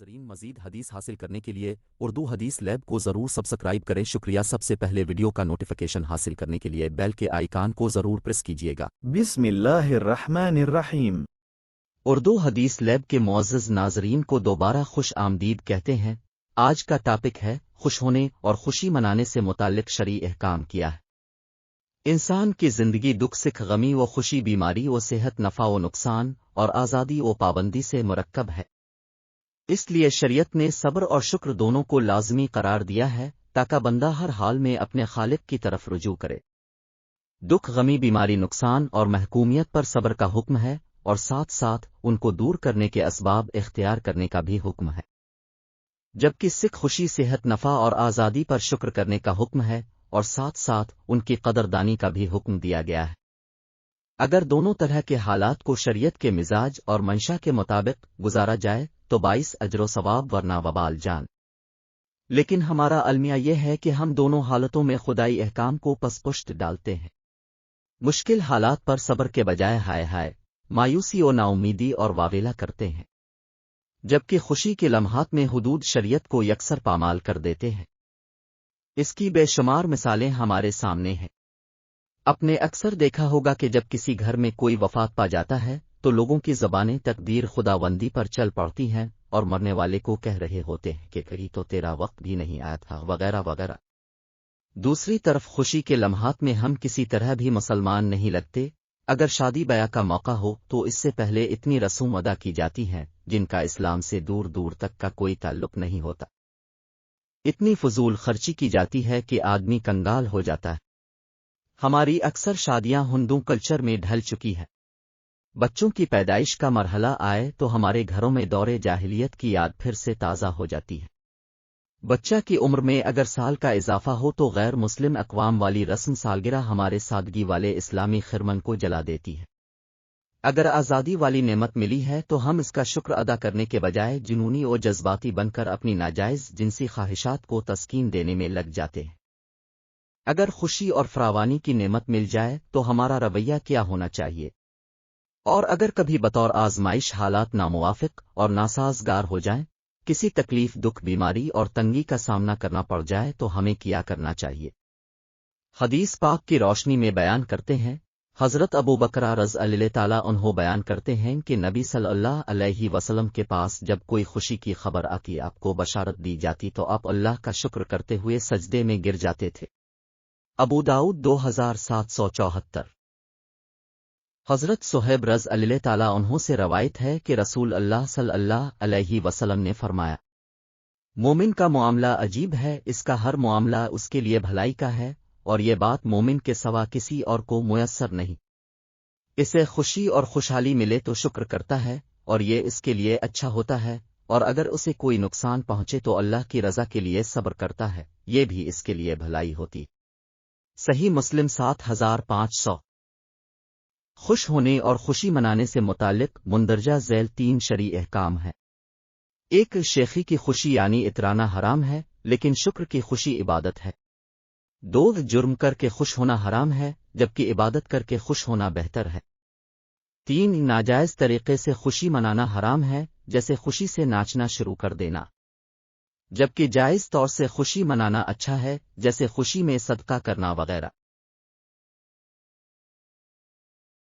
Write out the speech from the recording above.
ناظرین مزید حدیث حاصل کرنے کے لیے اردو حدیث لیب کو ضرور سبسکرائب کریں شکریہ سب سے پہلے ویڈیو کا نوٹیفیکیشن حاصل کرنے کے لیے بیل کے آئیکن کو ضرور پریس کیجیے گا بسم اللہ الرحمن الرحیم۔ اردو حدیث لیب کے معزز ناظرین کو دوبارہ خوش آمدید کہتے ہیں۔ آج کا ٹاپک ہے خوش ہونے اور خوشی منانے سے متعلق شرعی احکام کیا ہے۔ انسان کی زندگی دکھ سکھ غمی و خوشی بیماری و صحت نفع و نقصان اور آزادی و پابندی سے مرکب ہے۔ اس لیے شریعت نے صبر اور شکر دونوں کو لازمی قرار دیا ہے تاکہ بندہ ہر حال میں اپنے خالق کی طرف رجوع کرے۔ دکھ غمی بیماری نقصان اور محکومیت پر صبر کا حکم ہے اور ساتھ ساتھ ان کو دور کرنے کے اسباب اختیار کرنے کا بھی حکم ہے، جبکہ سکھ خوشی صحت نفع اور آزادی پر شکر کرنے کا حکم ہے اور ساتھ ساتھ ان کی قدردانی کا بھی حکم دیا گیا ہے۔ اگر دونوں طرح کے حالات کو شریعت کے مزاج اور منشا کے مطابق گزارا جائے تو باعث اجر و ثواب ورنہ وبال جان۔ لیکن ہمارا المیہ یہ ہے کہ ہم دونوں حالتوں میں خدائی احکام کو پس پشت ڈالتے ہیں۔ مشکل حالات پر صبر کے بجائے ہائے ہائے مایوسی و ناامیدی اور واویلا کرتے ہیں، جبکہ خوشی کے لمحات میں حدود شریعت کو یکسر پامال کر دیتے ہیں۔ اس کی بے شمار مثالیں ہمارے سامنے ہیں۔ اپنے اکثر دیکھا ہوگا کہ جب کسی گھر میں کوئی وفات پا جاتا ہے تو لوگوں کی زبانیں تقدیر خداوندی پر چل پڑتی ہیں اور مرنے والے کو کہہ رہے ہوتے ہیں کہ کہیں تو تیرا وقت بھی نہیں آیا تھا وغیرہ وغیرہ۔ دوسری طرف خوشی کے لمحات میں ہم کسی طرح بھی مسلمان نہیں لگتے۔ اگر شادی بیاہ کا موقع ہو تو اس سے پہلے اتنی رسوم ادا کی جاتی ہیں جن کا اسلام سے دور دور تک کا کوئی تعلق نہیں ہوتا۔ اتنی فضول خرچی کی جاتی ہے کہ آدمی کنگال ہو جاتا ہے۔ ہماری اکثر شادیاں ہندو کلچر میں ڈھل چکی ہے۔ بچوں کی پیدائش کا مرحلہ آئے تو ہمارے گھروں میں دور جاہلیت کی یاد پھر سے تازہ ہو جاتی ہے۔ بچہ کی عمر میں اگر سال کا اضافہ ہو تو غیر مسلم اقوام والی رسم سالگرہ ہمارے سادگی والے اسلامی خرمن کو جلا دیتی ہے۔ اگر آزادی والی نعمت ملی ہے تو ہم اس کا شکر ادا کرنے کے بجائے جنونی و جذباتی بن کر اپنی ناجائز جنسی خواہشات کو تسکین دینے میں لگ جاتے ہیں۔ اگر خوشی اور فراوانی کی نعمت مل جائے تو ہمارا رویہ کیا ہونا چاہیے؟ اور اگر کبھی بطور آزمائش حالات ناموافق اور ناسازگار ہو جائیں، کسی تکلیف دکھ بیماری اور تنگی کا سامنا کرنا پڑ جائے تو ہمیں کیا کرنا چاہیے؟ حدیث پاک کی روشنی میں بیان کرتے ہیں۔ حضرت ابو بکر رضی اللہ تعالیٰ عنہ بیان کرتے ہیں کہ نبی صلی اللہ علیہ وسلم کے پاس جب کوئی خوشی کی خبر آتی آپ کو بشارت دی جاتی تو آپ اللہ کا شکر کرتے ہوئے سجدے میں گر جاتے تھے۔ ابو داؤد 2774۔ حضرت صہیب رضی اللہ تعالیٰ عنہ سے روایت ہے کہ رسول اللہ صلی اللہ علیہ وسلم نے فرمایا، مومن کا معاملہ عجیب ہے، اس کا ہر معاملہ اس کے لیے بھلائی کا ہے اور یہ بات مومن کے سوا کسی اور کو میسر نہیں۔ اسے خوشی اور خوشحالی ملے تو شکر کرتا ہے اور یہ اس کے لیے اچھا ہوتا ہے، اور اگر اسے کوئی نقصان پہنچے تو اللہ کی رضا کے لیے صبر کرتا ہے، یہ بھی اس کے لیے بھلائی ہوتی۔ صحیح مسلم 7500۔ خوش ہونے اور خوشی منانے سے متعلق مندرجہ ذیل 3 شرعی احکام ہیں۔ ایک، شیخی کی خوشی یعنی اترانا حرام ہے لیکن شکر کی خوشی عبادت ہے۔ 2، جرم کر کے خوش ہونا حرام ہے جبکہ عبادت کر کے خوش ہونا بہتر ہے۔ 3، ناجائز طریقے سے خوشی منانا حرام ہے جیسے خوشی سے ناچنا شروع کر دینا، جبکہ جائز طور سے خوشی منانا اچھا ہے جیسے خوشی میں صدقہ کرنا وغیرہ۔